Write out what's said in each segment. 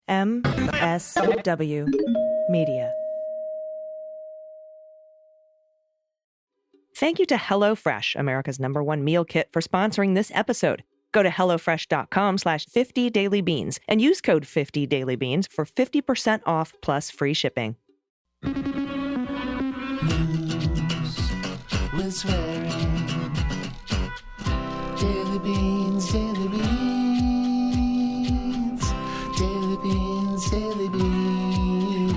MSW Media. Thank you to HelloFresh, America's #1 meal kit, for sponsoring this episode. Go to HelloFresh.com/50dailybeans and use code 50dailybeans for 50% off plus free shipping. News with swearing. Daily beans, daily beans. Daily beans, daily beans.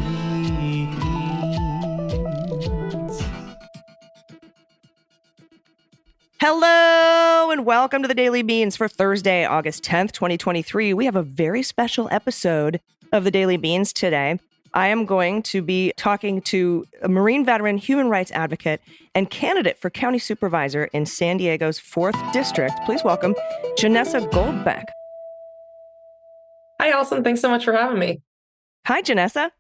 Hello and welcome to the Daily Beans for Thursday, August 10th, 2023. We have a very special episode of the Daily Beans today. I am going to be talking to a Marine veteran, human rights advocate, and candidate for County Supervisor in San Diego's 4th District. Please welcome Janessa Goldbeck. Hi, Allison. Thanks so much for having me. Hi, Janessa.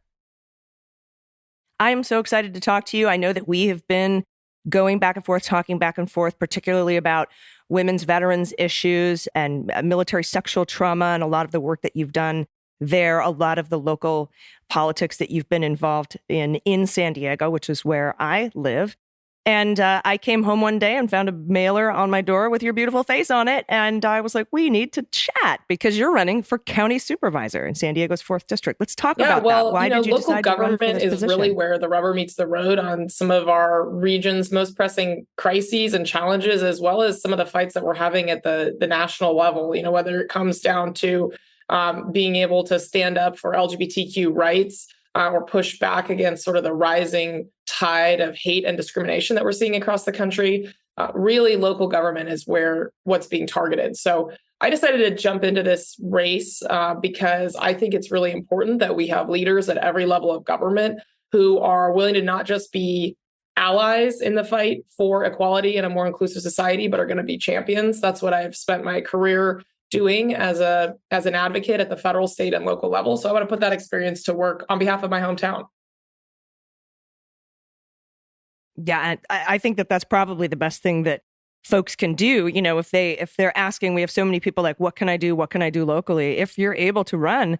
I am so excited to talk to you. I know that we have been going back and forth, talking back and forth, particularly about women's veterans issues and military sexual trauma and a lot of the work that you've done there, a lot of the local politics that you've been involved in San Diego, which is where I live. And I came home one day and found a mailer on my door with your beautiful face on it. And I was like, we need to chat because you're running for County Supervisor in San Diego's 4th District. Let's talk about that. Why did you decide to run for this position? Local government is really where the rubber meets the road on some of our region's most pressing crises and challenges, as well as some of the fights that we're having at the national level. You know, whether it comes down to being able to stand up for LGBTQ rights or push back against sort of the rising tide of hate and discrimination that we're seeing across the country. Really, local government is where what's being targeted. So I decided to jump into this race because I think it's really important that we have leaders at every level of government who are willing to not just be allies in the fight for equality and a more inclusive society, but are going to be champions. That's what I've spent my career doing as an advocate at the federal, state, and local level. So I want to put that experience to work on behalf of my hometown. Yeah, I think that that's probably the best thing that folks can do. You know, if they're asking, we have so many people like, what can I do? What can I do locally? If you're able to run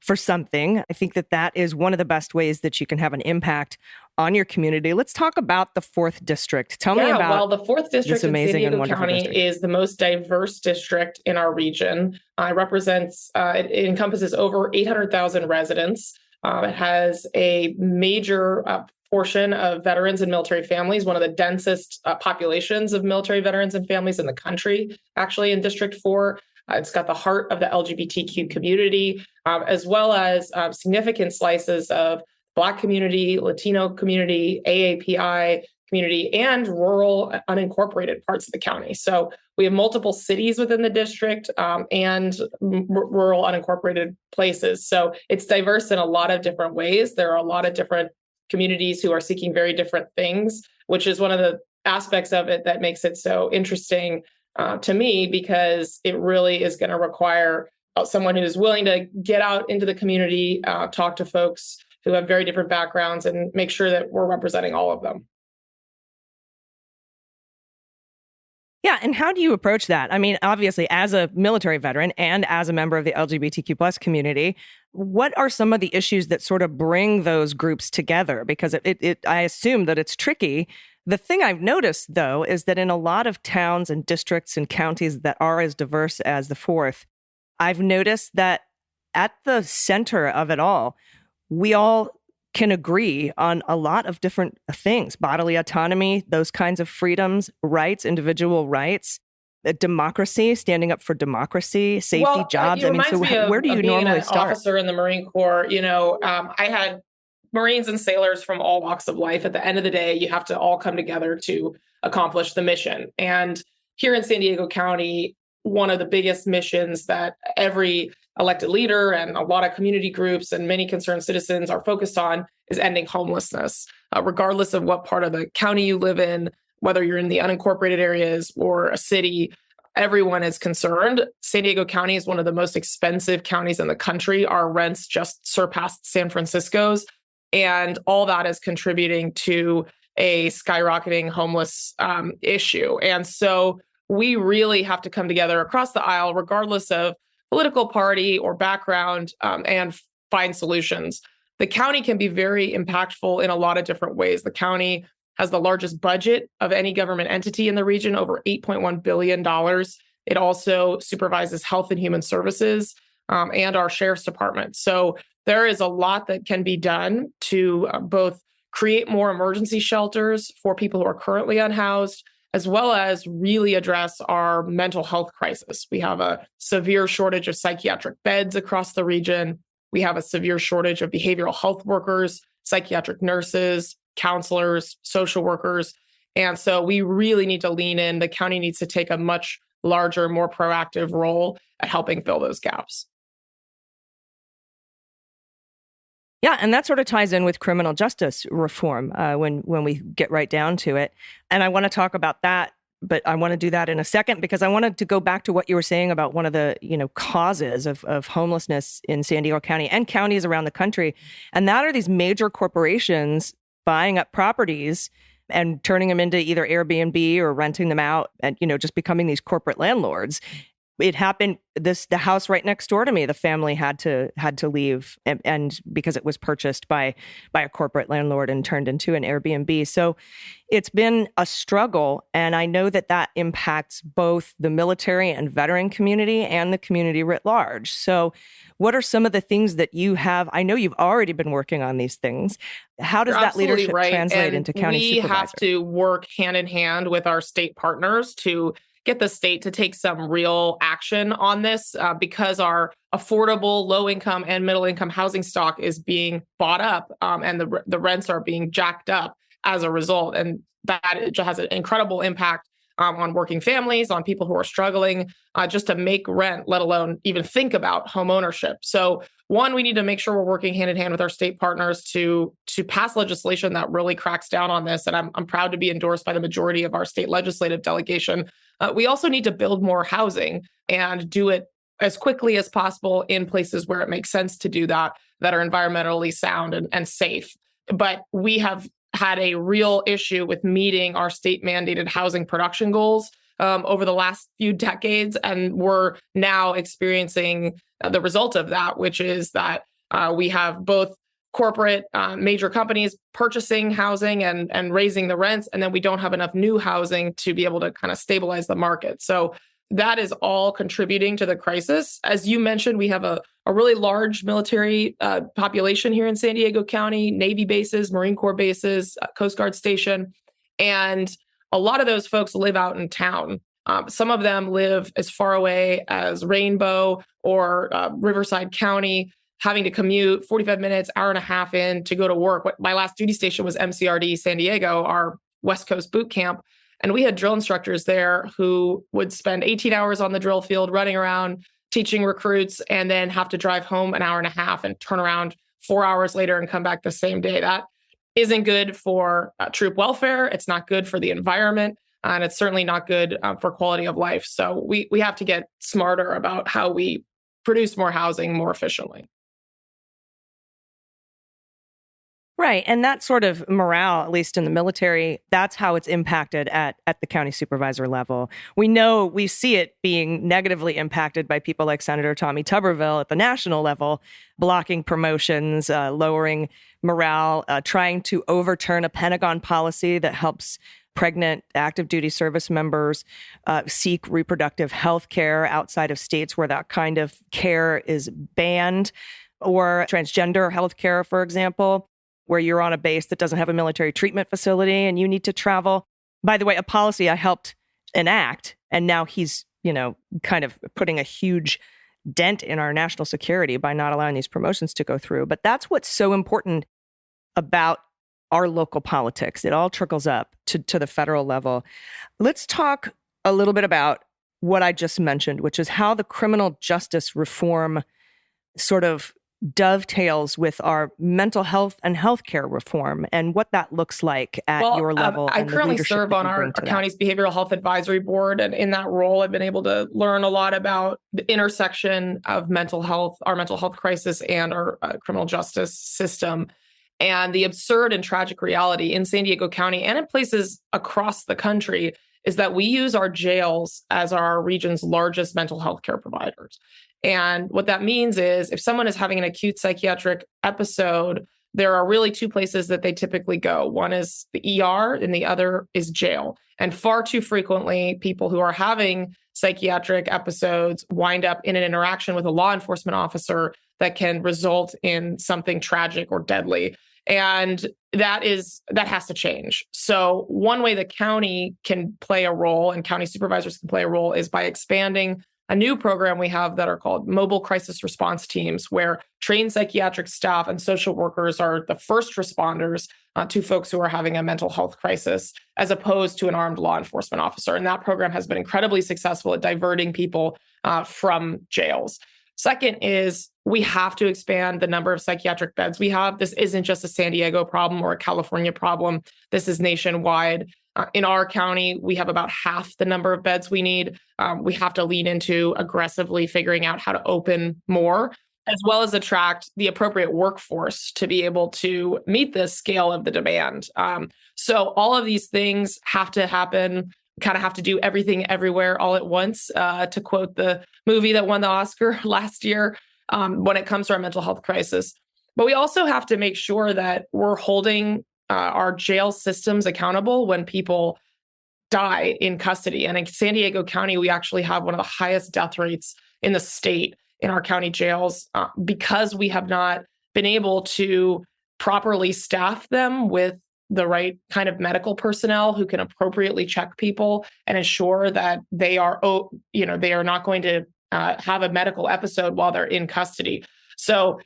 for something, I think that that is one of the best ways that you can have an impact on your community. Let's talk about the 4th District. Tell me about the 4th District in San Diego County is the most diverse district in our region. It encompasses over 800,000 residents. It has a major portion of veterans and military families, one of the densest populations of military veterans and families in the country, actually in District 4. It's got the heart of the LGBTQ community, as well as significant slices of Black community, Latino community, AAPI community, and rural unincorporated parts of the county. So we have multiple cities within the district and rural unincorporated places. So it's diverse in a lot of different ways. There are a lot of different communities who are seeking very different things, which is one of the aspects of it that makes it so interesting to me, because it really is going to require someone who is willing to get out into the community, talk to folks who have very different backgrounds, and make sure that we're representing all of them. Yeah, and how do you approach that? I mean, obviously, as a military veteran and as a member of the LGBTQ plus community, what are some of the issues that sort of bring those groups together? Because I assume that it's tricky. The thing I've noticed, though, is that in a lot of towns and districts and counties that are as diverse as the 4th, I've noticed that at the center of it all, we all can agree on a lot of different things: bodily autonomy, those kinds of freedoms, rights, individual rights, democracy, standing up for democracy, safety, jobs. It reminds me where do you normally start? Officer in the Marine Corps, I had Marines and sailors from all walks of life. At the end of the day, you have to all come together to accomplish the mission. And here in San Diego County, one of the biggest missions that every elected leader and a lot of community groups and many concerned citizens are focused on is ending homelessness, regardless of what part of the county you live in, whether you're in the unincorporated areas or a city. Everyone is concerned. San Diego County is one of the most expensive counties in the country. Our rents just surpassed San Francisco's. And all that is contributing to a skyrocketing homeless issue. And so we really have to come together across the aisle, regardless of political party or background, and find solutions. The county can be very impactful in a lot of different ways. The county has the largest budget of any government entity in the region, over $8.1 billion. It also supervises health and human services and our sheriff's department. So there is a lot that can be done to both create more emergency shelters for people who are currently unhoused, as well as really address our mental health crisis. We have a severe shortage of psychiatric beds across the region. We have a severe shortage of behavioral health workers, psychiatric nurses, counselors, social workers. And so we really need to lean in. The county needs to take a much larger, more proactive role at helping fill those gaps. Yeah, and that sort of ties in with criminal justice reform when we get right down to it. And I want to talk about that, but I want to do that in a second because I wanted to go back to what you were saying about one of the causes of homelessness in San Diego County and counties around the country, and that are these major corporations buying up properties and turning them into either Airbnb or renting them out, and just becoming these corporate landlords. It happened. The house right next door to me, the family had to leave, and because it was purchased by a corporate landlord and turned into an Airbnb. So it's been a struggle, and I know that impacts both the military and veteran community and the community writ large. So what are some of the things that you have? I know you've already been working on these things. How does that leadership translate into county supervisor? We have to work hand in hand with our state partners to get the state to take some real action on this because our affordable low-income and middle-income housing stock is being bought up and the rents are being jacked up as a result. And that just has an incredible impact on working families, on people who are struggling just to make rent, let alone even think about home ownership. So one, we need to make sure we're working hand in hand with our state partners to pass legislation that really cracks down on this. And I'm proud to be endorsed by the majority of our state legislative delegation. We also need to build more housing and do it as quickly as possible in places where it makes sense to do that are environmentally sound and safe. But we have had a real issue with meeting our state mandated housing production goals over the last few decades. And we're now experiencing the result of that, which is that we have both corporate major companies purchasing housing and raising the rents, and then we don't have enough new housing to be able to kind of stabilize the market. So that is all contributing to the crisis. As you mentioned, we have a really large military population here in San Diego County, Navy bases, Marine Corps bases, Coast Guard station, and a lot of those folks live out in town. Some of them live as far away as Rainbow or Riverside County, having to commute 45 minutes, hour and a half in to go to work. My last duty station was MCRD San Diego, our West Coast boot camp. And we had drill instructors there who would spend 18 hours on the drill field running around, teaching recruits, and then have to drive home an hour and a half and turn around 4 hours later and come back the same day. That isn't good for troop welfare. It's not good for the environment. And it's certainly not good for quality of life. So we have to get smarter about how we produce more housing more efficiently. Right. And that sort of morale, at least in the military, that's how it's impacted at the county supervisor level. We see it being negatively impacted by people like Senator Tommy Tuberville at the national level, blocking promotions, lowering morale, trying to overturn a Pentagon policy that helps pregnant active duty service members seek reproductive health care outside of states where that kind of care is banned, or transgender health care, for example, where you're on a base that doesn't have a military treatment facility and you need to travel. By the way, a policy I helped enact, and now he's, kind of putting a huge dent in our national security by not allowing these promotions to go through. But that's what's so important about our local politics. It all trickles up to the federal level. Let's talk a little bit about what I just mentioned, which is how the criminal justice reform sort of dovetails with our mental health and healthcare reform and what that looks like at your level. I currently serve on our county's behavioral health advisory board. And in that role, I've been able to learn a lot about the intersection of mental health, our mental health crisis, and our criminal justice system. And the absurd and tragic reality in San Diego County and in places across the country is that we use our jails as our region's largest mental health care providers. And what that means is if someone is having an acute psychiatric episode, there are really two places that they typically go. One is the ER and the other is jail. And far too frequently, people who are having psychiatric episodes wind up in an interaction with a law enforcement officer that can result in something tragic or deadly. And that has to change. So one way the county can play a role and county supervisors can play a role is by expanding a new program we have that are called mobile crisis response teams, where trained psychiatric staff and social workers are the first responders to folks who are having a mental health crisis, as opposed to an armed law enforcement officer. And that program has been incredibly successful at diverting people from jails. Second is we have to expand the number of psychiatric beds we have. This isn't just a San Diego problem or a California problem. This is nationwide. In our county, we have about half the number of beds we need. We have to lean into aggressively figuring out how to open more, as well as attract the appropriate workforce to be able to meet the scale of the demand. So all of these things have to happen, kind of have to do everything everywhere all at once, to quote the movie that won the Oscar last year, when it comes to our mental health crisis. But we also have to make sure that we're holding our jail systems accountable when people die in custody. And in San Diego County, we actually have one of the highest death rates in the state in our county jails because we have not been able to properly staff them with the right kind of medical personnel who can appropriately check people and ensure that they are not going to have a medical episode while they're in custody. So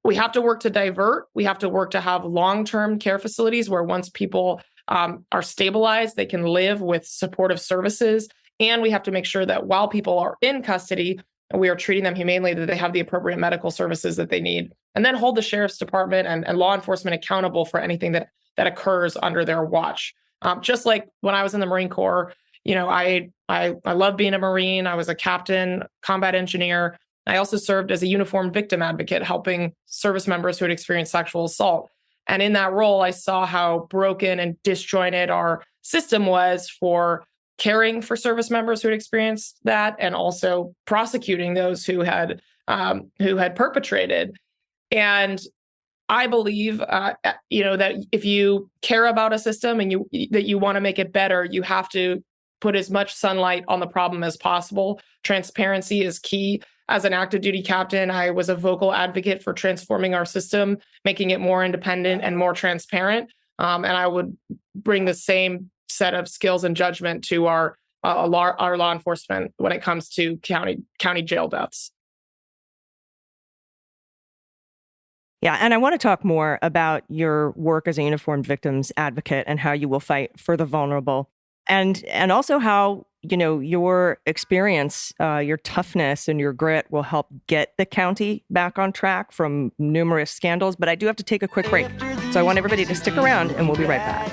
we have to work to divert. We have to work to have long-term care facilities where once people are stabilized, they can live with supportive services. And we have to make sure that while people are in custody, we are treating them humanely, that they have the appropriate medical services that they need. And then hold the sheriff's department and law enforcement accountable for anything that occurs under their watch. Just like when I was in the Marine Corps, I love being a Marine. I was a captain, combat engineer. I also served as a uniformed victim advocate, helping service members who had experienced sexual assault. And in that role, I saw how broken and disjointed our system was for caring for service members who had experienced that, and also prosecuting those who had perpetrated. And I believe, that if you care about a system and that you want to make it better, you have to put as much sunlight on the problem as possible. Transparency is key. As an active duty captain, I was a vocal advocate for transforming our system, making it more independent and more transparent. And I would bring the same set of skills and judgment to our law enforcement when it comes to county jail deaths. Yeah, and I want to talk more about your work as a uniformed victims advocate and how you will fight for the vulnerable, and also how your experience, your toughness and your grit will help get the county back on track from numerous scandals. But I do have to take a quick break, so I want everybody to stick around, and we'll be right back.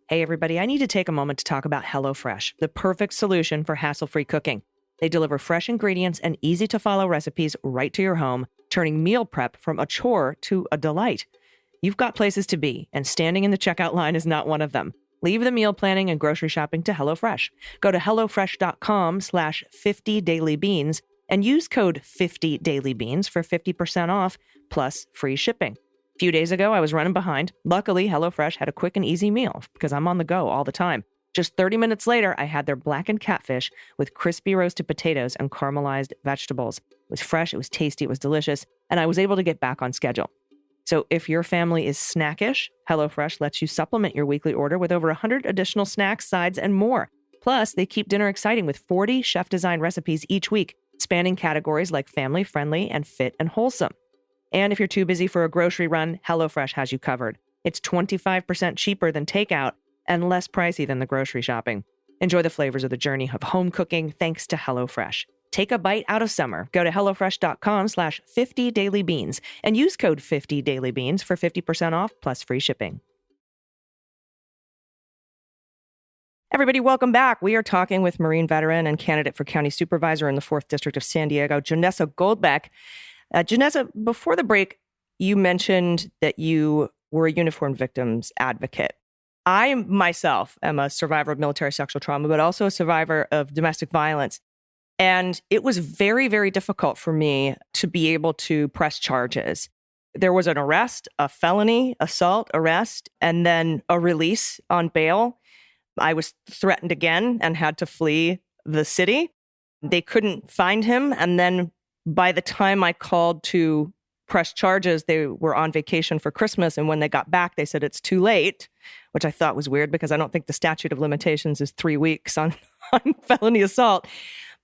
Hey, everybody, I need to take a moment to talk about HelloFresh, the perfect solution for hassle-free cooking. They deliver fresh ingredients and easy-to-follow recipes right to your home, turning meal prep from a chore to a delight. You've got places to be, and standing in the checkout line is not one of them. Leave the meal planning and grocery shopping to HelloFresh. Go to HelloFresh.com/50dailybeans and use code 50dailybeans for 50% off plus free shipping. A few days ago, I was running behind. Luckily, HelloFresh had a quick and easy meal because I'm on the go all the time. Just 30 minutes later, I had their blackened catfish with crispy roasted potatoes and caramelized vegetables. It was fresh, it was tasty, it was delicious, and I was able to get back on schedule. So if your family is snackish, HelloFresh lets you supplement your weekly order with over 100 additional snacks, sides, and more. Plus, they keep dinner exciting with 40 chef-designed recipes each week, spanning categories like family-friendly and fit and wholesome. And if you're too busy for a grocery run, HelloFresh has you covered. It's 25% cheaper than takeout and less pricey than the grocery shopping. Enjoy the flavors of the journey of home cooking thanks to HelloFresh. Take a bite out of summer. Go to HelloFresh.com/50dailybeans and use code 50dailybeans for 50% off plus free shipping. Everybody, welcome back. We are talking with Marine veteran and candidate for County Supervisor in the 4th District of San Diego, Janessa Goldbeck. Janessa, before the break, you mentioned that you were a uniformed victims advocate. I myself am a survivor of military sexual trauma, but also a survivor of domestic violence. And it was very, very difficult for me to be able to press charges. There was an arrest, a felony assault arrest, and then a release on bail. I was threatened again and had to flee the city. They couldn't find him. And then by the time I called to press charges, they were on vacation for Christmas. And when they got back, they said it's too late, which I thought was weird because I don't think the statute of limitations is 3 weeks on felony assault.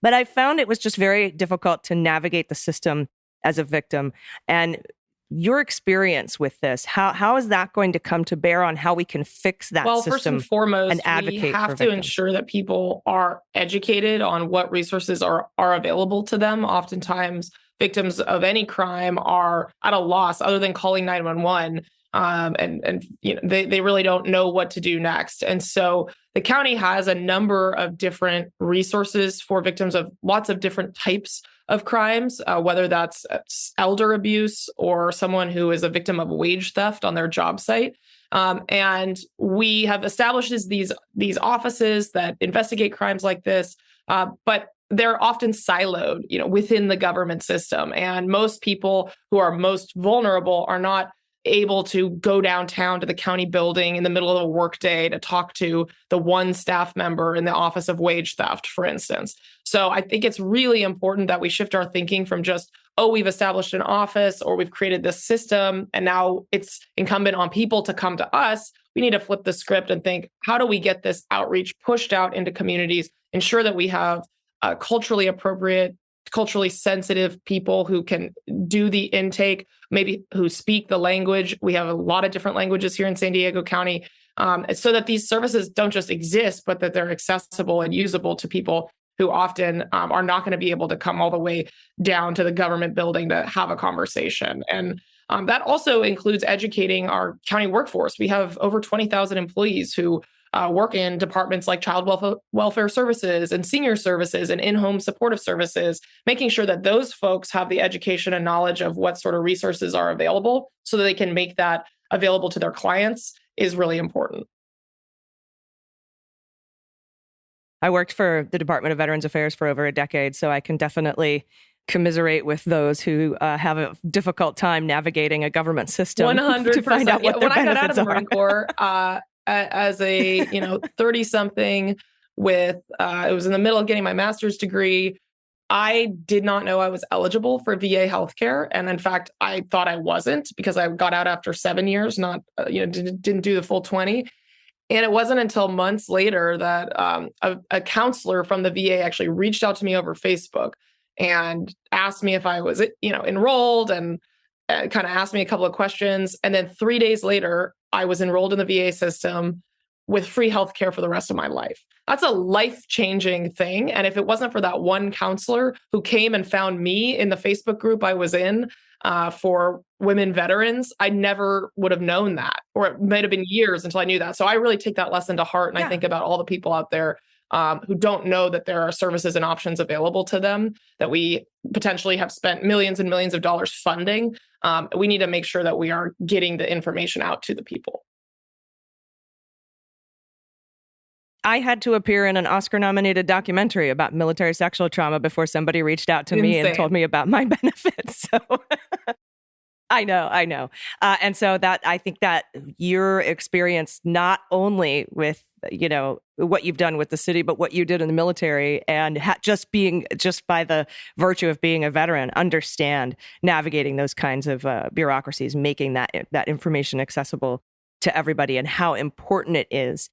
But I found it was just very difficult to navigate the system as a victim. And your experience with this, how is that going to come to bear on how we can fix that system? Well, first and foremost, and advocate we have for to victims? ensure that people are educated on what resources are available to them. Oftentimes, victims of any crime are at a loss other than calling 911. And they really don't know what to do next. And so the county has a number of different resources for victims of lots of different types of crimes, whether that's elder abuse or someone who is a victim of wage theft on their job site. And we have established these offices that investigate crimes like this, but they're often siloed, within the government system. And most people who are most vulnerable are not able to go downtown to the county building in the middle of a workday to talk to the one staff member in the Office of Wage Theft, for instance. So I think it's really important that we shift our thinking from just, we've established an office or we've created this system and now it's incumbent on people to come to us. We need to flip the script and think, how do we get this outreach pushed out into communities, ensure that we have culturally appropriate, culturally sensitive people who can do the intake, maybe who speak the language. We have a lot of different languages here in San Diego County, so that these services don't just exist, but that they're accessible and usable to people who often are not going to be able to come all the way down to the government building to have a conversation. And that also includes educating our county workforce. We have over 20,000 employees who work in departments like child welfare services and senior services and in-home supportive services, making sure that those folks have the education and knowledge of what sort of resources are available so that they can make that available to their clients is really important. I worked for the Department of Veterans Affairs for over a decade, so I can definitely commiserate with those who have a difficult time navigating a government system 100%. to find out what their when I got out of benefits the are. Marine Corps, as a 30-something with it was in the middle of getting my master's degree, I did not know I was eligible for VA healthcare, and in fact, I thought I wasn't because I got out after 7 years, not didn't do the full 20. And it wasn't until months later that a counselor from the VA actually reached out to me over Facebook and asked me if I was enrolled and kind of asked me a couple of questions. And then 3 days later, I was enrolled in the VA system with free healthcare for the rest of my life. That's a life-changing thing. And if it wasn't for that one counselor who came and found me in the Facebook group I was in for women veterans, I never would have known that, or it might have been years until I knew that. So I really take that lesson to heart. And I think about all the people out there who don't know that there are services and options available to them that we potentially have spent millions and millions of dollars funding. We need to make sure that we are getting the information out to the people. I had to appear in an Oscar-nominated documentary about military sexual trauma before somebody reached out to me and told me about my benefits. So I know. And so that I think that your experience, not only with, what you've done with the city, but what you did in the military and just by the virtue of being a veteran, understand navigating those kinds of bureaucracies, making that information accessible to everybody and how important it is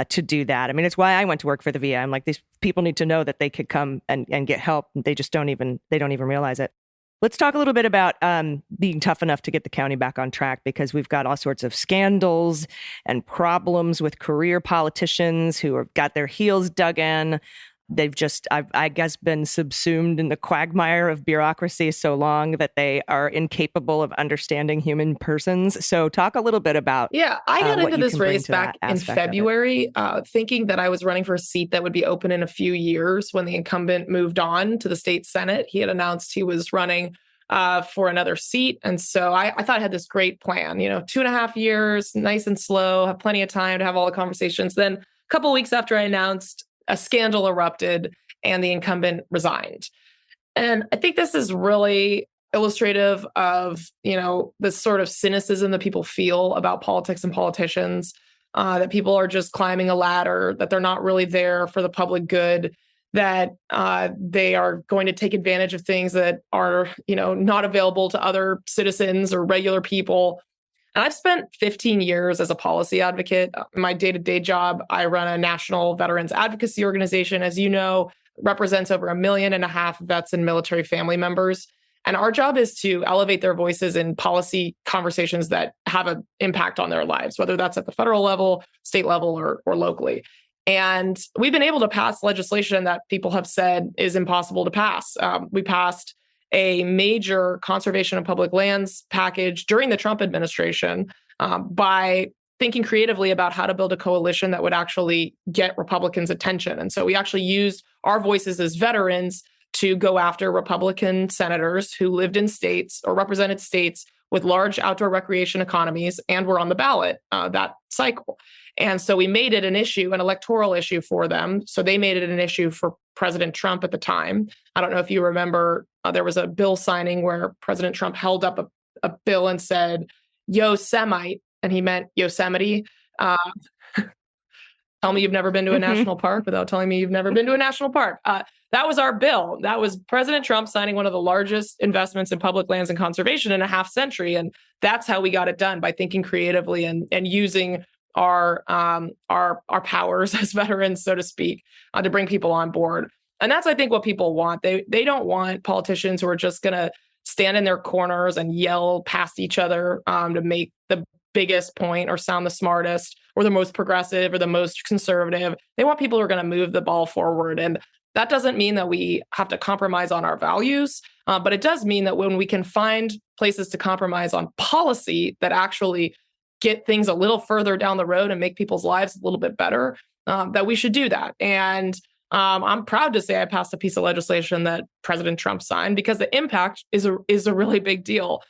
to do that. I mean, it's why I went to work for the VA. I'm like, these people need to know that they could come and get help. They just don't even realize it. Let's talk a little bit about being tough enough to get the county back on track, because we've got all sorts of scandals and problems with career politicians who have got their heels dug in. They've just, I guess, been subsumed in the quagmire of bureaucracy so long that they are incapable of understanding human persons. So talk a little bit about I got into this race back in February, thinking that I was running for a seat that would be open in a few years when the incumbent moved on to the state Senate. He had announced he was running for another seat. And so I thought I had this great plan, 2.5 years, nice and slow, have plenty of time to have all the conversations. Then a couple of weeks after I announced, a scandal erupted and the incumbent resigned. And I think this is really illustrative of, this sort of cynicism that people feel about politics and politicians, that people are just climbing a ladder, that they're not really there for the public good, that they are going to take advantage of things that are, not available to other citizens or regular people. And I've spent 15 years as a policy advocate. My day-to-day job, I run a national veterans advocacy organization, as you know, represents over 1.5 million vets and military family members. And our job is to elevate their voices in policy conversations that have an impact on their lives, whether that's at the federal level, state level, or locally. And we've been able to pass legislation that people have said is impossible to pass. We passed a major conservation of public lands package during the Trump administration by thinking creatively about how to build a coalition that would actually get Republicans' attention. And so we actually used our voices as veterans to go after Republican senators who lived in states or represented states with large outdoor recreation economies and were on the ballot that cycle. And so we made it an issue, an electoral issue for them. So they made it an issue for President Trump at the time. I don't know if you remember, there was a bill signing where President Trump held up a bill and said, Yosemite, and he meant Yosemite. Tell me you've never been to a national park without telling me you've never been to a national park. That was our bill. That was President Trump signing one of the largest investments in public lands and conservation in a half century. And that's how we got it done, by thinking creatively and using our powers as veterans, so to speak, to bring people on board. And that's, I think, what people want. They don't want politicians who are just going to stand in their corners and yell past each other to make the biggest point or sound the smartest or the most progressive or the most conservative. They want people who are going to move the ball forward. And that doesn't mean that we have to compromise on our values, but it does mean that when we can find places to compromise on policy that actually get things a little further down the road and make people's lives a little bit better, that we should do that. And I'm proud to say I passed a piece of legislation that President Trump signed because the impact is a really big deal.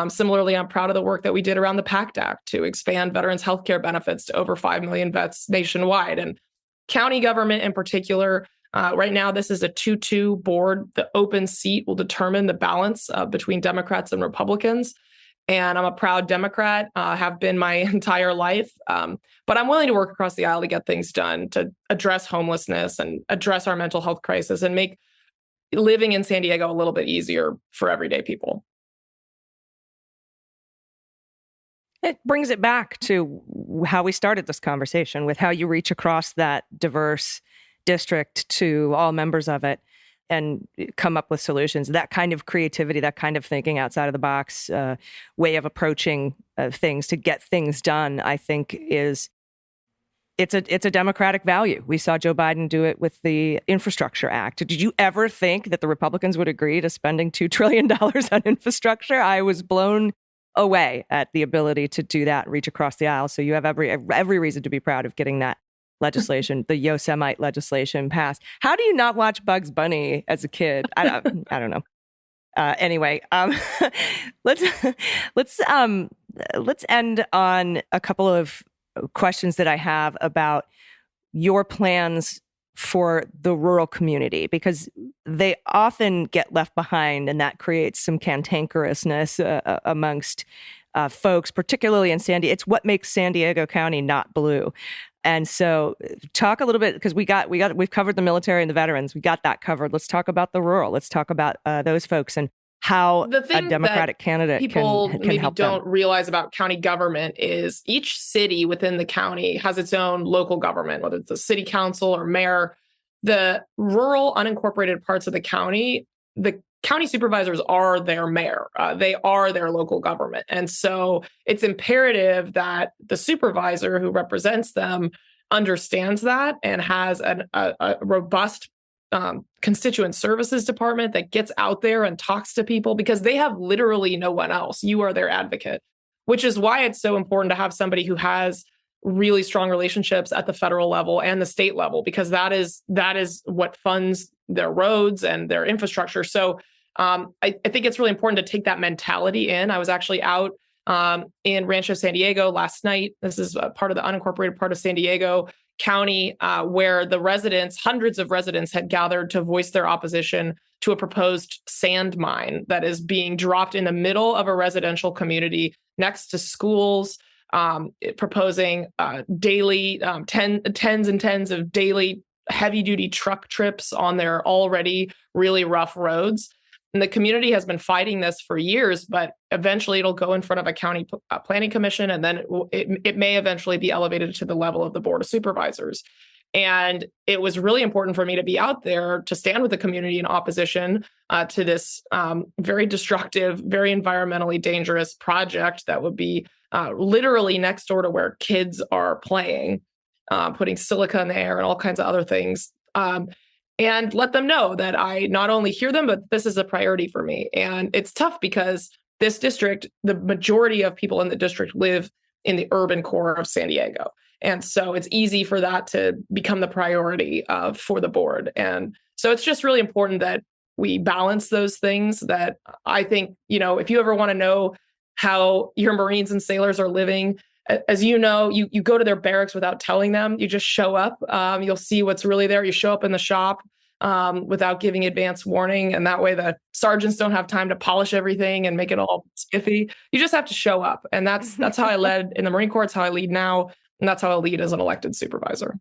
Similarly, I'm proud of the work that we did around the PACT Act to expand veterans' healthcare benefits to over 5 million vets nationwide. And county government in particular, right now, this is a 2-2 board. The open seat will determine the balance between Democrats and Republicans. And I'm a proud Democrat, have been my entire life. But I'm willing to work across the aisle to get things done, to address homelessness and address our mental health crisis and make living in San Diego a little bit easier for everyday people. It brings it back to how we started this conversation, with how you reach across that diverse district to all members of it and come up with solutions. That kind of creativity, that kind of thinking outside of the box way of approaching things to get things done, I think it's a democratic value. We saw Joe Biden do it with the Infrastructure Act. Did you ever think that the Republicans would agree to spending $2 trillion on infrastructure? I was blown away at the ability to do that, reach across the aisle. So you have every reason to be proud of getting that legislation, the Yosemite legislation, passed. How do you not watch Bugs Bunny as a kid? I don't know. Anyway, let's end on a couple of questions that I have about your plans for the rural community, because they often get left behind, and that creates some cantankerousness amongst folks, particularly in San Diego. It's what makes San Diego County not blue. And so talk a little bit, because we've covered the military and the veterans. We got that covered. Let's talk about the rural. Let's talk about those folks and how a Democratic candidate people can maybe help don't them. realize about county government is each city within the county has its own local government, whether it's a city council or mayor. The rural unincorporated parts of the county supervisors are their mayor. They are their local government. And so it's imperative that the supervisor who represents them understands that and has a robust constituent services department that gets out there and talks to people, because they have literally no one else. You are their advocate, which is why it's so important to have somebody who has really strong relationships at the federal level and the state level, because that is what funds their roads and their infrastructure. So I think it's really important to take that mentality in. I was actually out in Rancho San Diego last night. This is part of the unincorporated part of San Diego, county where the residents, hundreds of residents, had gathered to voice their opposition to a proposed sand mine that is being dropped in the middle of a residential community next to schools, proposing daily tens and tens of daily heavy-duty truck trips on their already really rough roads. And the community has been fighting this for years, but eventually it'll go in front of a county planning commission, and then it may eventually be elevated to the level of the Board of Supervisors. And it was really important for me to be out there to stand with the community in opposition to this very destructive, very environmentally dangerous project that would be literally next door to where kids are playing, putting silica in the air and all kinds of other things. And let them know that I not only hear them, but this is a priority for me. And it's tough because this district, the majority of people in the district live in the urban core of San Diego. And so it's easy for that to become the priority for the board. And so it's just really important that we balance those things. That I think, if you ever want to know how your Marines and sailors are living, as you know, you go to their barracks without telling them. You just show up. You'll see what's really there. You show up in the shop without giving advance warning. And that way the sergeants don't have time to polish everything and make it all spiffy. You just have to show up. And that's how I led in the Marine Corps. It's how I lead now. And that's how I lead as an elected supervisor.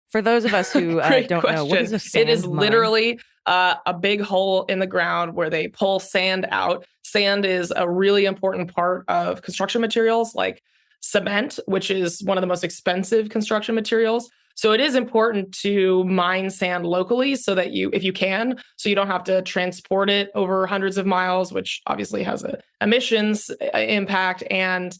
For those of us who don't know, what is a sand It is mine? literally a big hole in the ground where they pull sand out. Sand is a really important part of construction materials like cement, which is one of the most expensive construction materials. So it is important to mine sand locally so that if you can, so you don't have to transport it over hundreds of miles, which obviously has a emissions impact and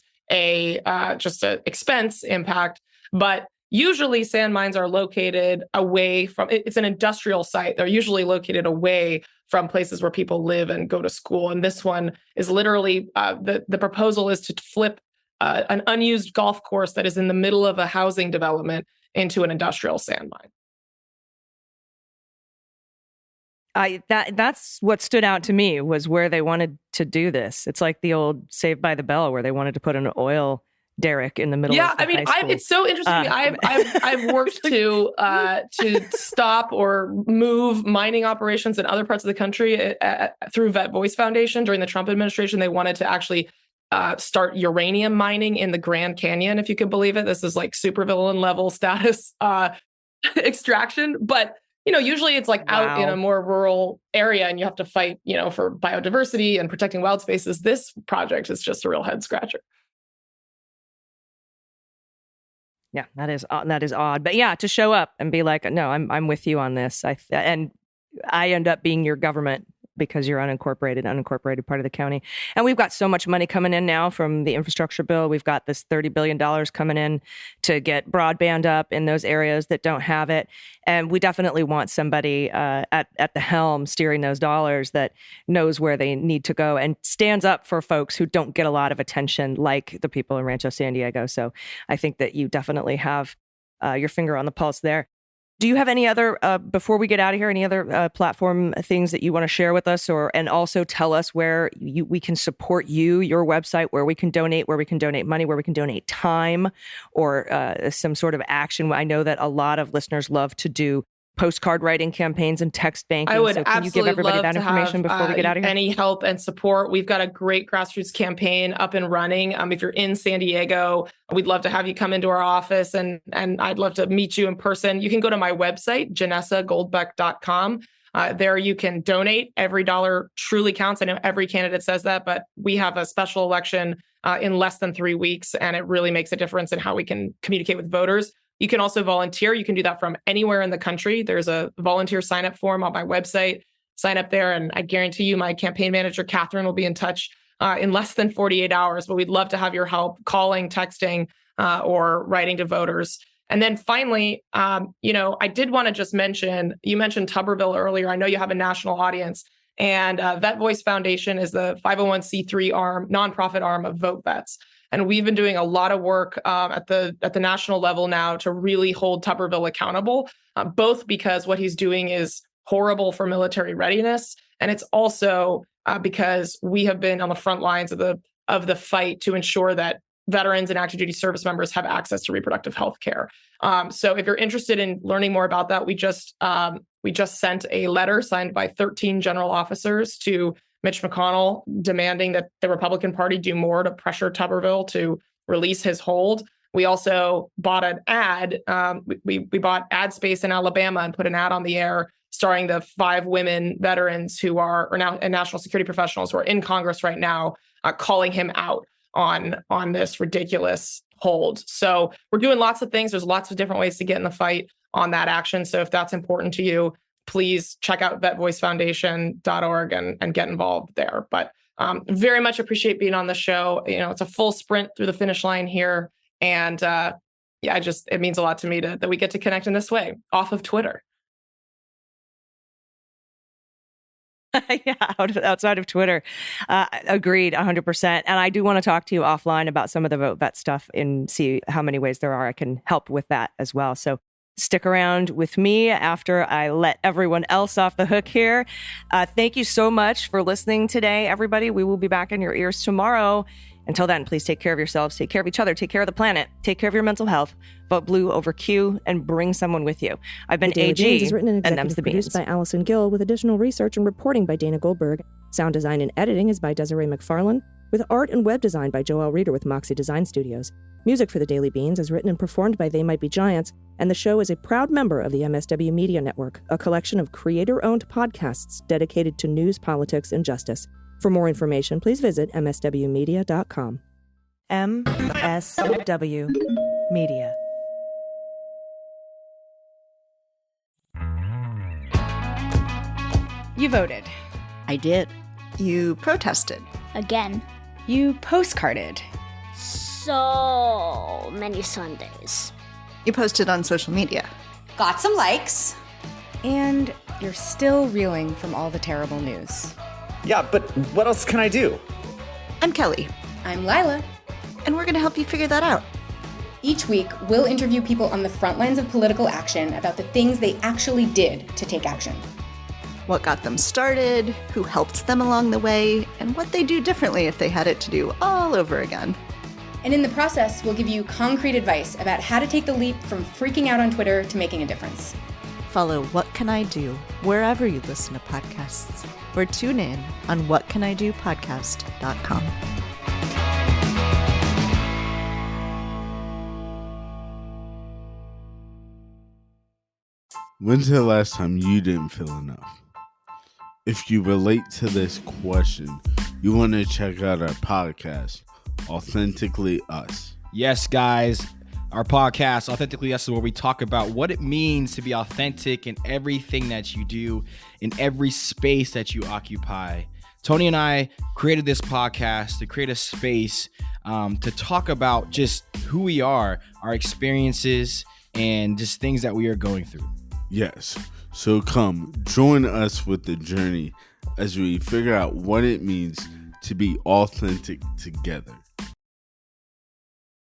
just an expense impact. But usually sand mines are located away from, it's an industrial site. They're usually located away from places where people live and go to school. And this one is literally, the proposal is to flip an unused golf course that is in the middle of a housing development into an industrial sand mine. That's what stood out to me was where they wanted to do this. It's like the old Saved by the Bell where they wanted to put an oil derrick in the middle. Yeah, of the I mean, high school. it's so interesting. I've worked to stop or move mining operations in other parts of the country through Vet Voice Foundation. During the Trump administration, they wanted to actually start uranium mining in the Grand Canyon, if you could believe it. This is like supervillain level status extraction. But, usually it's like out in a more rural area and you have to fight, for biodiversity and protecting wild spaces. This project is just a real head scratcher. Yeah, that is odd. But yeah, to show up and be like, no, I'm with you on this. And I end up being your government because you're unincorporated part of the county. And we've got so much money coming in now from the infrastructure bill. We've got this $30 billion coming in to get broadband up in those areas that don't have it. And we definitely want somebody at the helm steering those dollars that knows where they need to go and stands up for folks who don't get a lot of attention, like the people in Rancho San Diego. So I think that you definitely have your finger on the pulse there. Do you have any other, before we get out of here, any other platform things that you want to share with us, and also tell us where we can support you, your website, where we can donate money, where we can donate time, or some sort of action? I know that a lot of listeners love to do postcard writing campaigns and text banking. I would can you give everybody that information before we get out of here? Any help and support. We've got a great grassroots campaign up and running. If you're in San Diego, we'd love to have you come into our office and I'd love to meet you in person. You can go to my website, janessagoldbeck.com. There you can donate. Every dollar truly counts. I know every candidate says that, but we have a special election in less than 3 weeks, and it really makes a difference in how we can communicate with voters. You can also volunteer. You can do that from anywhere in the country. There's a volunteer sign-up form on my website. Sign up there, and I guarantee you my campaign manager, Catherine, will be in touch in less than 48 hours. But we'd love to have your help calling, texting, or writing to voters. And then finally, I did want to just mention, you mentioned Tuberville earlier. I know you have a national audience. And Vet Voice Foundation is the 501c3 nonprofit arm of Vote Vets. And we've been doing a lot of work at the national level now to really hold Tuberville accountable, both because what he's doing is horrible for military readiness, and it's also because we have been on the front lines of the fight to ensure that veterans and active duty service members have access to reproductive health care. So if you're interested in learning more about that, we just sent a letter signed by 13 general officers to Mitch McConnell demanding that the Republican Party do more to pressure Tuberville to release his hold. We also bought an ad. We bought ad space in Alabama and put an ad on the air starring the 5 women veterans who are now and national security professionals who are in Congress right now, calling him out on this ridiculous hold. So we're doing lots of things. There's lots of different ways to get in the fight on that action. So if that's important to you, please check out vetvoicefoundation.org and get involved there. But very much appreciate being on the show. It's a full sprint through the finish line here. And it means a lot to me that we get to connect in this way off of Twitter. Yeah, outside of Twitter. Agreed, 100%. And I do want to talk to you offline about some of the Vote Vet stuff and see how many ways there are I can help with that as well. So stick around with me after I let everyone else off the hook here. Thank you so much for listening today, everybody. We will be back in your ears tomorrow. Until then, please take care of yourselves, take care of each other, take care of the planet, take care of your mental health, vote blue over Q, and bring someone with you. I've been AG, Beans is written and them's executive the produced beans. by Allison Gill, with additional research and reporting by Dana Goldberg. Sound design and editing is by Desiree McFarlane, with art and web design by Joelle Reeder with Moxie Design Studios. Music for the Daily Beans is written and performed by They Might Be Giants, and the show is a proud member of the MSW Media Network, a collection of creator-owned podcasts dedicated to news, politics, and justice. For more information, please visit mswmedia.com. MSW Media. You voted. I did. You protested. Again. You postcarded. So many Sundays. You posted on social media. Got some likes. And you're still reeling from all the terrible news. Yeah, but what else can I do? I'm Kelly. I'm Lila. And we're going to help you figure that out. Each week, we'll interview people on the front lines of political action about the things they actually did to take action. What got them started, who helped them along the way, and what they do differently if they had it to do all over again. And in the process, we'll give you concrete advice about how to take the leap from freaking out on Twitter to making a difference. Follow What Can I Do wherever you listen to podcasts, or tune in on whatcanidopodcast.com. When's the last time you didn't feel enough? If you relate to this question, you want to check out our podcast, Authentically Us. Yes, guys, our podcast, Authentically Us, is where we talk about what it means to be authentic in everything that you do, in every space that you occupy. Tony and I created this podcast to create a space to talk about just who we are, our experiences, and just things that we are going through. Yes, so come join us with the journey as we figure out what it means to be authentic together.